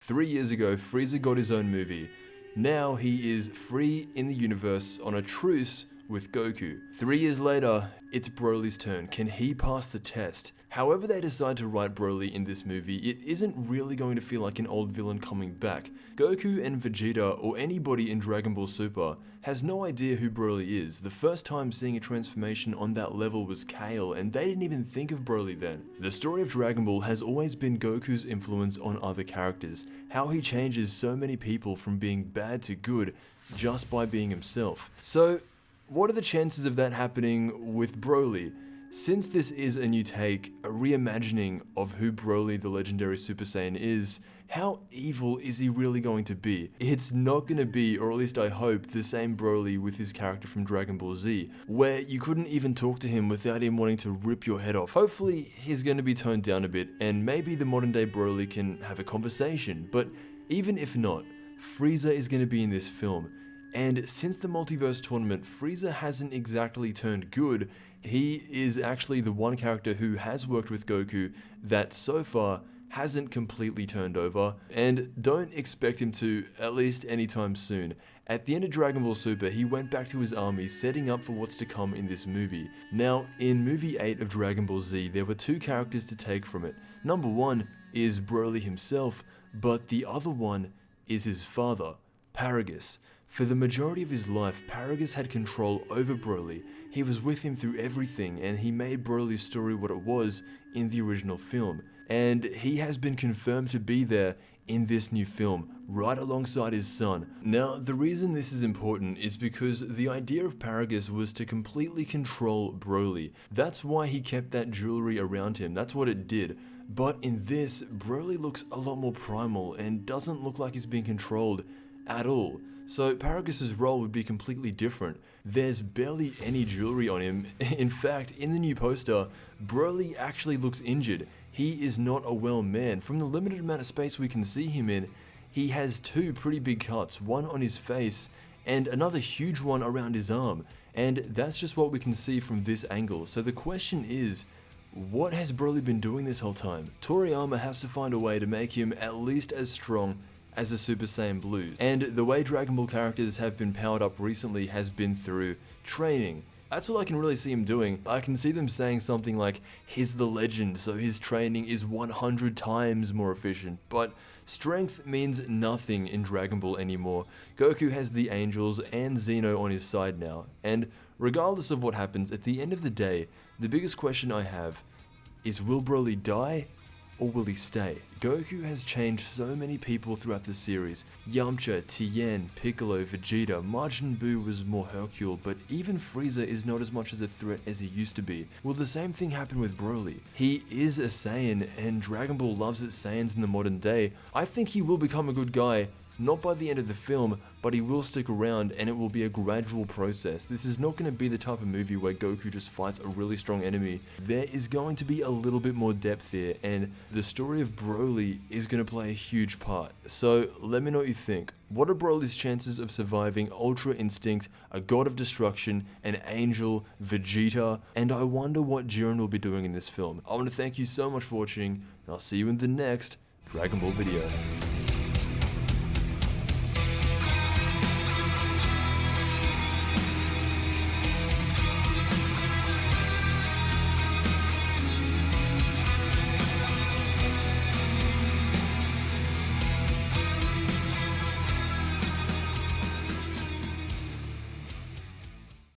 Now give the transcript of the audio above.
3 years ago, Frieza got his own movie. Now he is free in the universe on a truce with Goku. 3 years later, it's Broly's turn. Can he pass the test? However they decide to write Broly in this movie, it isn't really going to feel like an old villain coming back. Goku and Vegeta, or anybody in Dragon Ball Super, has no idea who Broly is. The first time seeing a transformation on that level was Kale, and they didn't even think of Broly then. The story of Dragon Ball has always been Goku's influence on other characters, how he changes so many people from being bad to good just by being himself. So, what are the chances of that happening with Broly? Since this is a new take, a reimagining of who Broly the legendary Super Saiyan is, how evil is he really going to be? It's not going to be, or at least I hope, the same Broly with his character from Dragon Ball Z, where you couldn't even talk to him without him wanting to rip your head off. Hopefully he's going to be toned down a bit, and maybe the modern day Broly can have a conversation, but even if not, Frieza is going to be in this film. And since the Multiverse Tournament, Frieza hasn't exactly turned good. He is actually the one character who has worked with Goku that so far hasn't completely turned over, and don't expect him to, at least anytime soon. At the end of Dragon Ball Super, he went back to his army, setting up for what's to come in this movie. Now, in movie 8 of Dragon Ball Z, there were two characters to take from it. Number one is Broly himself, but the other one is his father, Paragus. For the majority of his life, Paragus had control over Broly. He was with him through everything, and he made Broly's story what it was in the original film. And he has been confirmed to be there in this new film, right alongside his son. Now, the reason this is important is because the idea of Paragus was to completely control Broly. That's why he kept that jewelry around him, that's what it did. But in this, Broly looks a lot more primal and doesn't look like he's being controlled at all. So Paragus' role would be completely different. There's barely any jewelry on him. In fact, in the new poster, Broly actually looks injured. He is not a well man. From the limited amount of space we can see him in, he has two pretty big cuts, one on his face and another huge one around his arm. And that's just what we can see from this angle. So the question is, what has Broly been doing this whole time? Toriyama has to find a way to make him at least as strong as the Super Saiyan Blues. And the way Dragon Ball characters have been powered up recently has been through training. That's all I can really see him doing. I can see them saying something like, he's the legend, so his training is 100 times more efficient. But strength means nothing in Dragon Ball anymore. Goku has the Angels and Xeno on his side now. And regardless of what happens, at the end of the day, the biggest question I have is, will Broly die? Or will he stay? Goku has changed so many people throughout the series. Yamcha, Tien, Piccolo, Vegeta, Majin Buu was more Hercule, but even Frieza is not as much as a threat as he used to be. Will the same thing happen with Broly? He is a Saiyan, and Dragon Ball loves its Saiyans in the modern day. I think he will become a good guy, not by the end of the film, but he will stick around and it will be a gradual process. This is not going to be the type of movie where Goku just fights a really strong enemy. There is going to be a little bit more depth here, and the story of Broly is going to play a huge part. So let me know what you think. What are Broly's chances of surviving Ultra Instinct, a god of destruction, an angel, Vegeta, and I wonder what Jiren will be doing in this film. I want to thank you so much for watching, and I'll see you in the next Dragon Ball video.